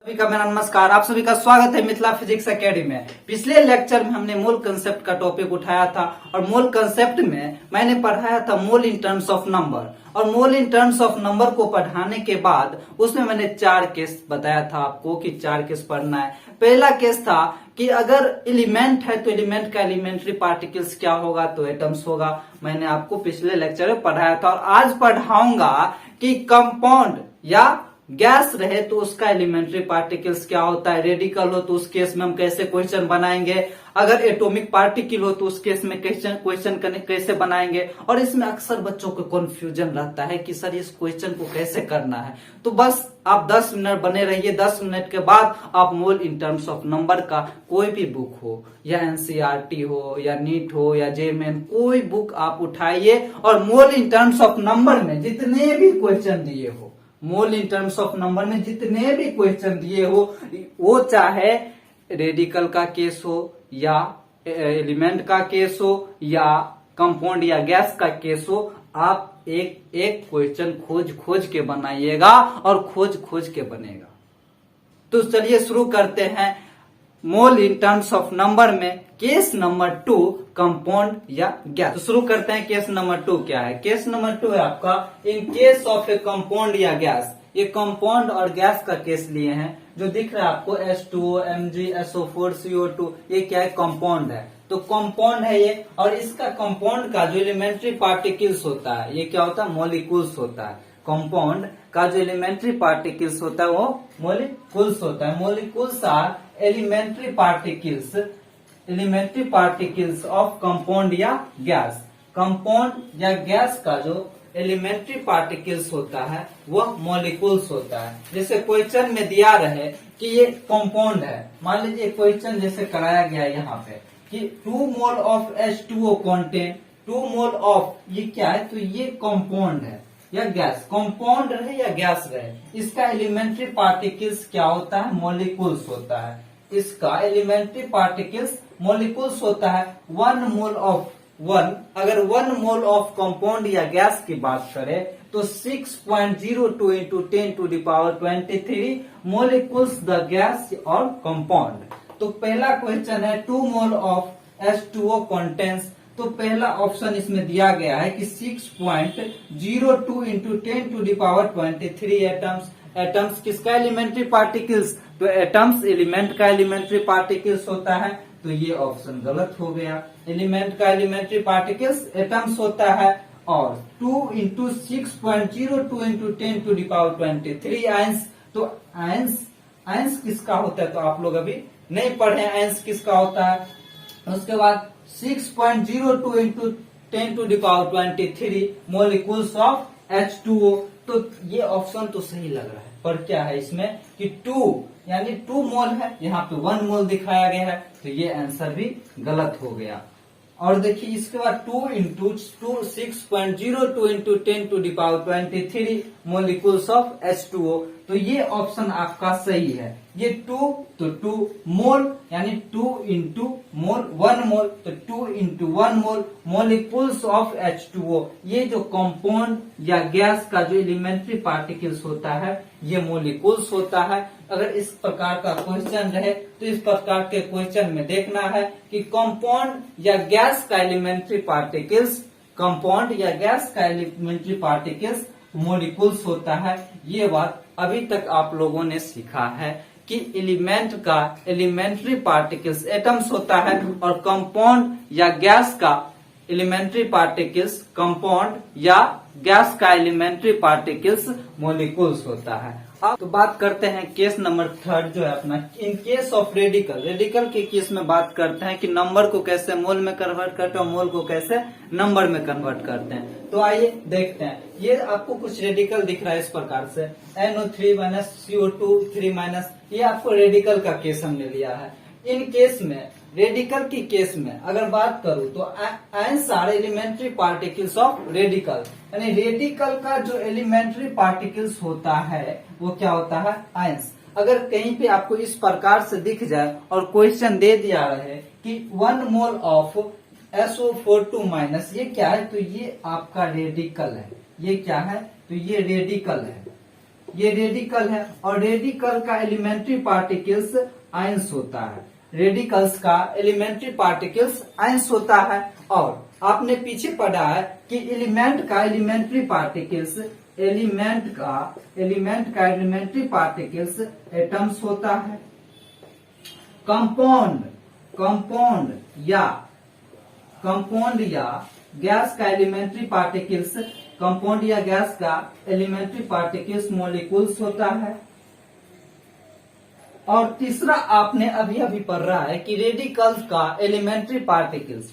सभी का मेरा नमस्कार। आप सभी का स्वागत है मिथिला फिजिक्स एकेडमी में। पिछले लेक्चर में हमने मोल कंसेप्ट का टॉपिक उठाया था और मोल कंसेप्ट में मैंने पढ़ाया था मोल इन टर्म्स ऑफ नंबर। और मोल इन टर्म्स ऑफ नंबर को पढ़ाने के बाद उसमें मैंने 4 केस बताया था आपको कि 4 केस पढ़ना है। पहला केस था कि अगर एलिमेंट है तो एलिमेंट का एलिमेंट्री पार्टिकल्स क्या होगा, तो एटम्स होगा। मैंने आपको पिछले लेक्चर में पढ़ाया था और आज पढ़ाऊंगा कि कंपाउंड या गैस रहे तो उसका एलिमेंट्री पार्टिकल्स क्या होता है, रेडिकल हो तो उस केस में हम कैसे क्वेश्चन बनाएंगे, अगर एटॉमिक पार्टिकल हो तो उस केस में क्वेश्चन कैसे बनाएंगे। और इसमें अक्सर बच्चों को कंफ्यूजन रहता है कि सर इस क्वेश्चन को कैसे करना है। तो बस आप 10 मिनट बने रहिए। 10 मिनट के बाद आप मोल इन टर्म्स ऑफ नंबर का कोई भी बुक हो या एनसीईआरटी हो या नीट हो या जेईई, कोई बुक आप उठाइए और मोल इन टर्म्स ऑफ नंबर में जितने भी क्वेश्चन दिए हो, मोल इन टर्म्स ऑफ नंबर में जितने भी क्वेश्चन दिए हो, वो चाहे रेडिकल का केस हो या एलिमेंट का केस हो या कंपाउंड या गैस का केस हो, आप एक एक क्वेश्चन खोज के बनाइएगा और खोज के बनेगा। तो चलिए शुरू करते हैं मोल इन टर्म्स ऑफ नंबर में केस नंबर 2 कंपाउंड या गैस। तो शुरू करते हैं केस नंबर 2 क्या है। केस नंबर 2 है आपका in case of A compound या गैस। ये कंपाउंड और गैस का केस लिए हैं। जो दिख रहा है आपको H2O, Mg, SO4, CO2, ये क्या है, कंपाउंड है। तो कंपाउंड है ये, और इसका कंपाउंड का जो एलिमेंट्री पार्टिकल्स होता है ये क्या होता है, मॉलिक्यूल्स होता है। कंपाउंड का जो एलिमेंट्री पार्टिकल्स होता है वो मॉलिक्यूल्स होता है। Molecules are elementary particles of compound या गैस। कंपाउंड या गैस का जो एलिमेंट्री पार्टिकल्स होता है वह मॉलिक्यूल्स होता है। जैसे क्वेश्चन में दिया रहे कि ये कंपाउंड है, मान लीजिए क्वेश्चन जैसे कराया गया यहाँ पे कि 2 mole of H2O contain 2 mole of, ये क्या है, तो ये कंपाउंड है या गैस। कंपाउंड रहे या गैस रहे, इसका एलिमेंट्री पार्टिकल्स क्या होता है, मॉलिक्यूल्स होता है। इसका एलिमेंट्री पार्टिकल्स मॉलिक्यूल्स होता है। 1 मोल ऑफ अगर 1 मोल ऑफ कंपाउंड या गैस की बात करें तो 6.02 into 10 to the power 23 molecules the gas और कंपाउंड। तो पहला क्वेश्चन है 2 मोल ऑफ H2O कंटेंस, तो पहला ऑप्शन इसमें दिया गया है कि 6.02 into 10 to the power 23 atoms. Atoms किसका एलिमेंट्री पार्टिकल्स, तो एटम्स एलिमेंट का एलिमेंट्री पार्टिकल्स होता है। तो ये ऑप्शन गलत हो गया। एलिमेंट का एलिमेंट्री पार्टिकल्स एटम्स होता है। और 2 into 6.02 into 10 to the power 23 ions, तो आयंस किसका होता है, तो आप लोग अभी नहीं पढ़े आयंस किसका होता है। उसके बाद 6.02 into 10 to the power 23 molecules of H2O। तो ये ऑप्शन तो सही लग रहा है, पर क्या है इसमें कि 2 यानी 2 मोल है, यहाँ पे 1 मोल दिखाया गया है, तो ये आंसर भी गलत हो गया। और देखिए इसके बाद 2 into 6.02 into 10 to the power 23 molecules of H2O, तो ये ऑप्शन आपका सही है। ये 2 तो 2 मोल यानी 2 इंटू मोल 1 मोल, तो 2 into 1 mole molecules of H2O। ये जो कंपाउंड या गैस का जो एलिमेंट्री पार्टिकल्स होता है ये मोलिक्यूल्स होता है। अगर इस प्रकार का क्वेश्चन रहे तो इस प्रकार के क्वेश्चन में देखना है कि कंपाउंड या गैस का एलिमेंट्री पार्टिकल्स, कंपाउंड या गैस का एलिमेंट्री पार्टिकल्स मोलिक्यूल्स होता है। ये बात अभी तक आप लोगों ने सीखा है कि एलिमेंट का एलिमेंट्री पार्टिकल्स एटम्स होता है और कंपाउंड या गैस का एलिमेंट्री पार्टिकल्स, कंपाउंड या गैस का एलिमेंट्री पार्टिकल्स मोलिक्यूल्स होता है। अब तो बात करते हैं केस नंबर 3 जो है अपना in case of radical. Radical के केस में बात करते हैं कि नंबर को कैसे मोल में कन्वर्ट करते हैं और मोल को कैसे नंबर में कन्वर्ट करते हैं। तो आइए देखते हैं। ये आपको कुछ रेडिकल दिख रहा है इस प्रकार से NO3 माइनस CO2 3 ये आपको रेडिकल का केस हमने लिया है। इन केस में रेडिकल की केस में अगर बात करूं तो ions are elementary particles of radical, यानी रेडिकल का जो एलिमेंट्री पार्टिकल्स होता है वो क्या होता है, आयंस। अगर कहीं पे आपको इस प्रकार से दिख जाए और क्वेश्चन दे दिया रहे कि 1 मोल ऑफ SO42 माइनस, ये क्या है, तो ये आपका रेडिकल है। ये क्या है, तो ये रेडिकल है। ये रेडिकल है और रेडिकल का एलिमेंट्री पार्टिकल्स आयंस होता है। रेडिकल्स का एलिमेंट्री पार्टिकल्स आयंस होता है। और आपने पीछे पढ़ा है कि एलिमेंट का एलिमेंट्री पार्टिकल्स एलिमेंट का एलिमेंट्री पार्टिकल्स एटम्स होता है। कंपाउंड या गैस का एलिमेंट्री पार्टिकल्स कंपाउंड या गैस का एलिमेंट्री पार्टिकल्स मॉलिक्यूल्स होता है। और तीसरा आपने अभी अभी पढ़ रहा है कि रेडिकल का एलिमेंट्री पार्टिकल्स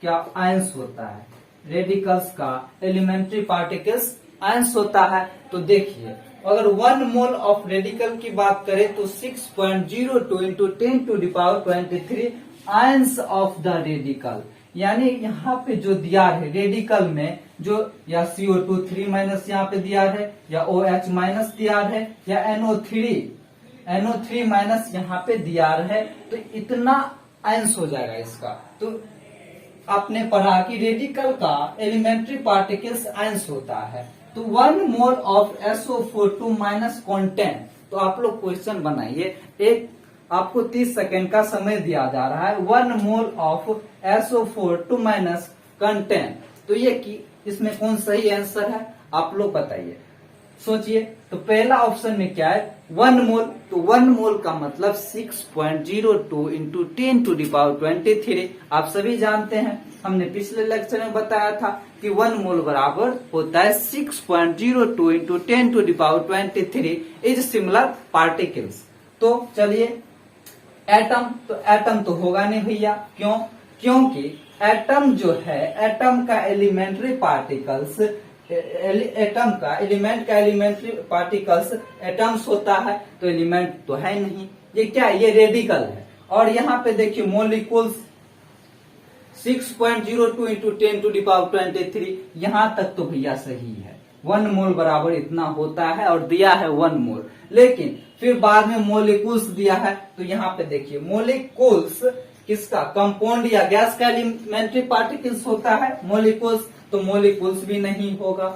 क्या आयंस होता है। रेडिकल्स का एलिमेंट्री पार्टिकल्स आयंस होता है। तो देखिए, अगर 1 मोल ऑफ रेडिकल की बात करें तो 6.02 into 10⁻23 ions of the radical. यानी यहाँ पे जो दिया है रेडिकल में जो या CO2 3 माइनस यहाँ पे दिया है या OH माइनस दिया है या NO3 माइनस यहाँ पे दिया है, तो इतना आयंस हो जाएगा इसका। तो आपने पढ़ा कि रेडिकल का एलिमेंट्री पार्टिकल्स आयंस होता है। तो 1 mole of SO4 minus content. तो आप लोग क्वेश्चन बनाइए, एक आपको 30 सेकेंड का समय दिया जा रहा है। 1 mole of SO4 minus content. तो ये कि इसमें कौन सही आंसर है आप लोग बताइए, सोचिए। तो पहला ऑप्शन में क्या है 1 मोल। तो 1 मोल का मतलब 6.02 इंटू 10⁻23। आप सभी जानते हैं, हमने पिछले लेक्चर में बताया था कि 1 मोल बराबर होता है 6.02 इंटू 10⁻23 इज सिमिलर पार्टिकल्स। तो चलिए एटम, तो एटम तो होगा नहीं भैया, क्यों? क्योंकि एटम जो है, एटम का एलिमेंट्री पार्टिकल्स एलिमेंट का एलिमेंट्री पार्टिकल्स एटम्स होता है। तो एलिमेंट तो है नहीं, ये क्या है? ये रेडिकल है। और यहाँ पे देखिए मॉलिक्यूल्स 6.02 इंटू 10⁻23, यहाँ तक तो भैया सही है। 1 मोल बराबर इतना होता है और दिया है 1 मोल। लेकिन फिर बाद में मॉलिक्यूल्स दिया है। तो यहाँ पे देखिए मॉलिक्यूल्स किसका, कंपाउंड या गैस का एलिमेंट्री पार्टिकल्स होता है मॉलिक्यूल्स। तो मॉलिक्यूल्स भी नहीं होगा।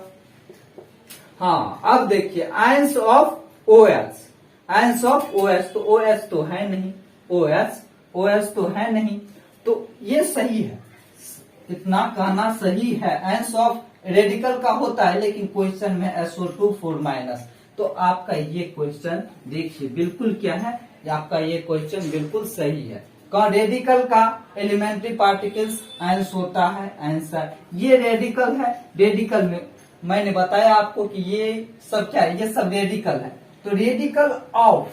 हाँ, अब देखिए आयंस ऑफ OH। तो OH तो है नहीं, OH तो है नहीं। तो ये सही है, इतना कहना सही है। आयंस ऑफ रेडिकल का होता है, लेकिन क्वेश्चन में SO2 4 माइनस। तो आपका ये क्वेश्चन देखिए बिल्कुल क्या है, आपका ये क्वेश्चन बिल्कुल सही है। कौन? रेडिकल का एलिमेंट्री पार्टिकल्स आयंस होता है, आंसर। ये रेडिकल है, रेडिकल में मैंने बताया आपको कि ये सब क्या है, ये सब रेडिकल है। तो radical of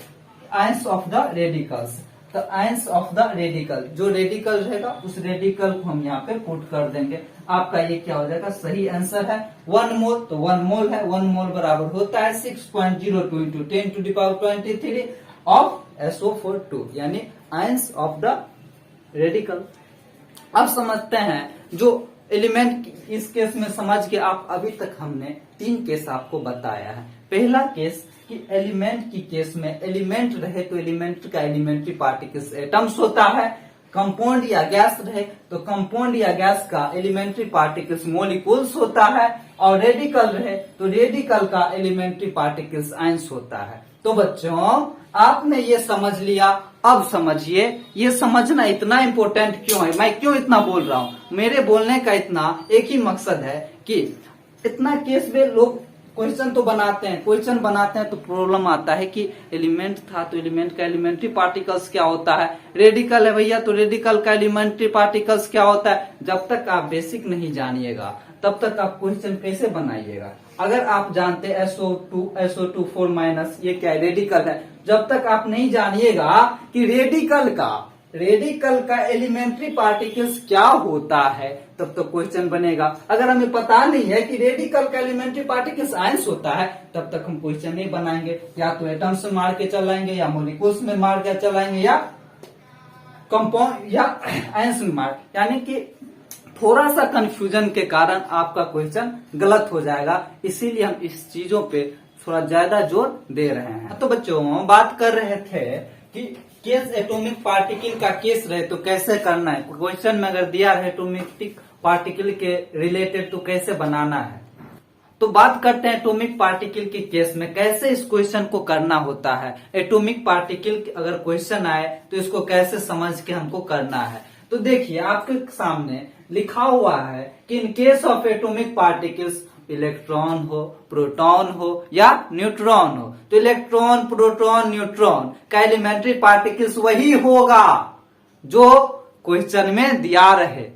ions of the radicals. तो आयंस ऑफ द रेडिकल, जो रेडिकल रहेगा उस रेडिकल को हम यहाँ पे पुट कर देंगे। आपका ये क्या हो जाएगा, सही आंसर है 1 मोल। तो 1 मोल है, 1 मोल बराबर होता है 6.02 इंटू 10⁻23 ऑफ SO4 यानी आयंस ऑफ द रेडिकल। अब समझते हैं जो एलिमेंट, इस केस में समझ के आप अभी तक हमने 3 केस आपको बताया है। पहला केस कि एलिमेंट की केस में एलिमेंट रहे तो एलिमेंट का एलिमेंट्री पार्टिकल्स एटम्स होता है। कंपाउंड या गैस रहे तो कंपाउंड या गैस का एलिमेंट्री पार्टिकल्स मॉलिक्यूल्स होता है। और रेडिकल रहे तो रेडिकल का एलिमेंट्री पार्टिकल्स आयंस होता है। तो बच्चों आपने ये समझ लिया। अब समझिए, ये समझना इतना इम्पोर्टेंट क्यों है, मैं क्यों इतना बोल रहा हूँ। मेरे बोलने का इतना एक ही मकसद है कि इतना केस में लोग क्वेश्चन तो बनाते हैं, क्वेश्चन बनाते हैं तो प्रॉब्लम आता है कि एलिमेंट था तो एलिमेंट का एलिमेंट्री पार्टिकल्स क्या होता है, रेडिकल है भैया तो रेडिकल का एलिमेंट्री पार्टिकल्स क्या होता है। जब तक आप बेसिक नहीं जानिएगा तब तक आप क्वेश्चन कैसे बनाइएगा। अगर आप जानते SO2 4 माइनस ये क्या है, रेडिकल है, जब तक आप नहीं जानिएगा कि रेडिकल का एलिमेंट्री पार्टिकल्स क्या होता है तब तो क्वेश्चन बनेगा। अगर हमें पता नहीं है कि रेडिकल का एलिमेंट्री पार्टिकल्स आयंस होता है तब तक हम क्वेश्चन नहीं बनाएंगे। या तो एटम्स में मार के चलाएंगे या मॉलिक्यूल्स में मार के चलाएंगे या कंपाउंड या आयंस में मार, यानी कि थोड़ा सा कंफ्यूजन के कारण आपका क्वेश्चन गलत हो जाएगा। इसीलिए हम इस चीजों पे थोड़ा ज्यादा जोर दे रहे हैं। तो बच्चों बात कर रहे थे कि केस एटॉमिक पार्टिकल का केस रहे तो कैसे करना है। क्वेश्चन में अगर दिया रहे एटॉमिक पार्टिकल के रिलेटेड तो कैसे बनाना है। तो बात करते हैं एटॉमिक पार्टिकल के केस में कैसे इस क्वेश्चन को करना होता है। एटॉमिक पार्टिकल अगर क्वेश्चन आए तो इसको कैसे समझ के हमको करना है। तो देखिए आपके सामने लिखा हुआ है कि in case of atomic particles electron हो, प्रोटॉन हो या न्यूट्रॉन हो, तो इलेक्ट्रॉन, प्रोटॉन, न्यूट्रॉन का एलिमेंट्री पार्टिकल्स वही होगा जो क्वेश्चन में दिया रहे,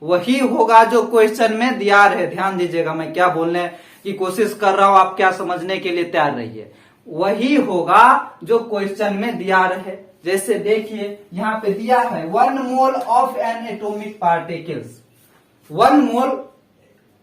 वही होगा जो क्वेश्चन में दिया रहे। ध्यान दीजिएगा मैं क्या बोलने की कोशिश कर रहा हूं, आप क्या समझने के लिए तैयार रहिए। वही होगा जो क्वेश्चन में दिया रहे। जैसे देखिए यहाँ पे दिया है 1 mole of N atomic particles, 1 mole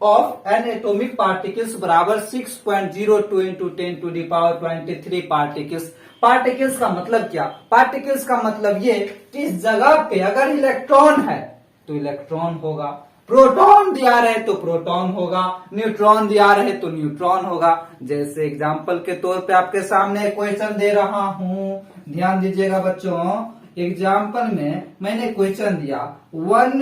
of N atomic particles बराबर 6.02 इंटू 10⁻23 पार्टिकल्स। पार्टिकल्स का मतलब क्या? पार्टिकल्स का मतलब ये कि इस जगह पे अगर इलेक्ट्रॉन है तो इलेक्ट्रॉन होगा, प्रोटॉन दिया रहे तो प्रोटॉन होगा, न्यूट्रॉन दिया रहे तो न्यूट्रॉन होगा। जैसे एग्जाम्पल के तौर पे आपके सामने क्वेश्चन दे रहा हूं, ध्यान दीजिएगा बच्चों। एग्जाम्पल में मैंने क्वेश्चन दिया 1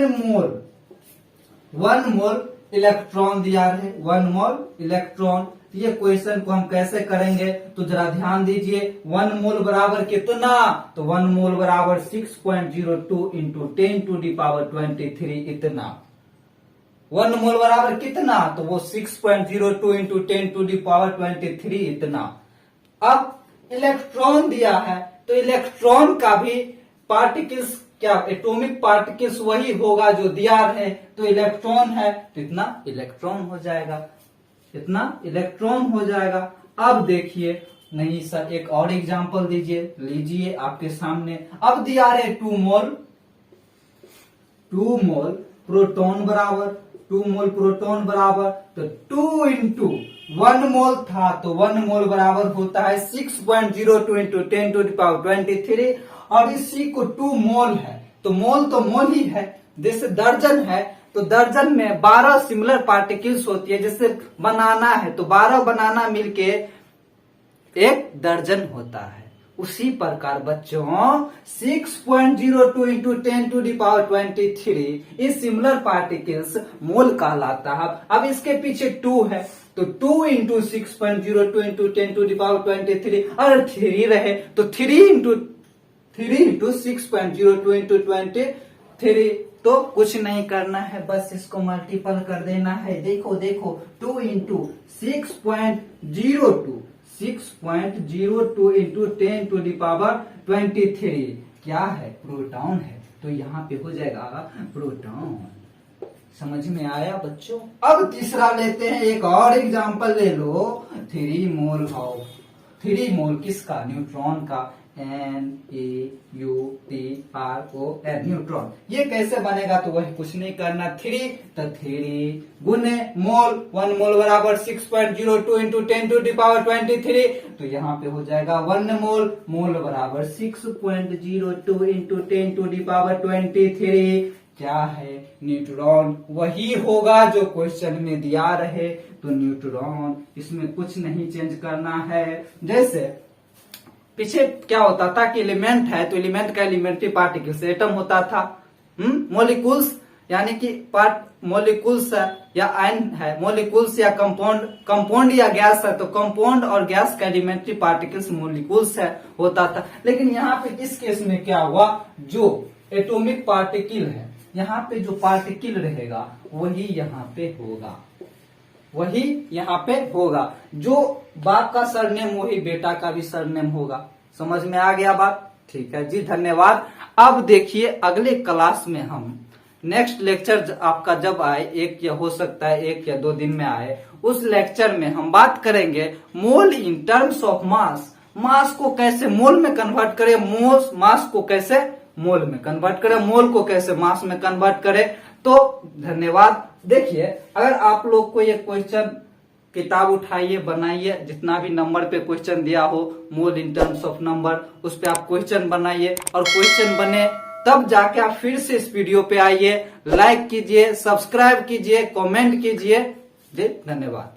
मोल इलेक्ट्रॉन दिया रहे, 1 मोल इलेक्ट्रॉन। ये क्वेश्चन को हम कैसे करेंगे तो जरा ध्यान दीजिए। 1 मोल बराबर कितना? तो 1 मोल बराबर 6.02 इंटू 10⁻23 इतना। 1 मोल बराबर कितना? तो वो 6.02 इंटू 10⁻23 इतना। अब इलेक्ट्रॉन दिया है तो इलेक्ट्रॉन का भी पार्टिकल्स क्या, एटॉमिक पार्टिकल्स वही होगा जो दिया रहे। तो इलेक्ट्रॉन है तो इतना इलेक्ट्रॉन हो जाएगा, इतना इलेक्ट्रॉन हो जाएगा। अब देखिए, नहीं सर एक और एग्जांपल दीजिए, लीजिए आपके सामने। अब दिया रहे 2 मोल प्रोटॉन बराबर, 2 मोल प्रोटॉन बराबर तो 2 इंटू 1 मोल था तो 1 मोल बराबर होता है 6.02 इंटू 10⁻23 और इसी को 2 मोल है तो मोल ही है। जैसे दर्जन है तो दर्जन में 12 सिमिलर पार्टिकल्स होती है। जैसे बनाना है तो 12 बनाना मिलके एक दर्जन होता है। उसी प्रकार बच्चों 6.02 इंटू 10⁻23 इस सिमिलर पार्टिकल्स मोल कहलाता है। अब इसके पीछे 2 है तो 2 इंटू 6.02 इंटू 10⁻23, अगर 3 रहे तो 3 इंटू 6.02 इंटू 23। तो कुछ नहीं करना है, बस इसको मल्टीपल कर देना है। देखो 2 इंटू 6.02 इंटू 10⁻23 क्या है? प्रोटॉन है। तो यहाँ पे हो जाएगा प्रोटॉन। समझ में आया बच्चों? अब तीसरा लेते हैं, एक और एग्जांपल ले लो। 3 मोल किसका? न्यूट्रॉन का, NaUTRON न्यूट्रॉन। ये कैसे बनेगा? तो वही कुछ नहीं करना, 3 गुने मोल, 1 मोल बराबर 6.02 इंटू 10⁻23 तो यहाँ पे हो जाएगा 1 मोल बराबर 6.02 इंटू 10⁻23 क्या है? न्यूट्रॉन। वही होगा जो क्वेश्चन में दिया रहे तो न्यूट्रॉन। इसमें कुछ नहीं चेंज करना है। जैसे पीछे क्या होता था कि एलिमेंट है तो एलिमेंट का एलिमेंट्री पार्टिकल से एटम होता था, मॉलिक्यूल्स यानी कि मॉलिक्यूल्स या आयन है, मॉलिक्यूल्स या कंपाउंड या गैस है तो कंपाउंड और गैस का एलिमेंट्री पार्टिकल्स मॉलिक्यूल्स है होता था। लेकिन यहाँ पे इस केस में क्या हुआ? जो एटॉमिक पार्टिकल है यहाँ पे जो पार्टिकल रहेगा वही यहाँ पे होगा, जो बाप का सरनेम वही बेटा का भी सरनेम होगा। समझ में आ गया बात? ठीक है जी, धन्यवाद। अब देखिए अगले क्लास में हम नेक्स्ट लेक्चर आपका जब आए, एक या हो सकता है 1 या 2 दिन में आए, उस लेक्चर में हम बात करेंगे मोल इन टर्म्स ऑफ मास। मास को कैसे मोल में कन्वर्ट करें, मास को कैसे मोल में कन्वर्ट करें, मोल को कैसे मास में कन्वर्ट करें। तो धन्यवाद। देखिए अगर आप लोग को ये क्वेश्चन किताब उठाइए, बनाइए, जितना भी नंबर पे क्वेश्चन दिया हो मोल इन टर्म्स ऑफ नंबर, उस पे आप क्वेश्चन बनाइए और क्वेश्चन बने तब जाके आप फिर से इस वीडियो पे आइए, लाइक कीजिए, सब्सक्राइब कीजिए, कमेंट कीजिए। जी धन्यवाद।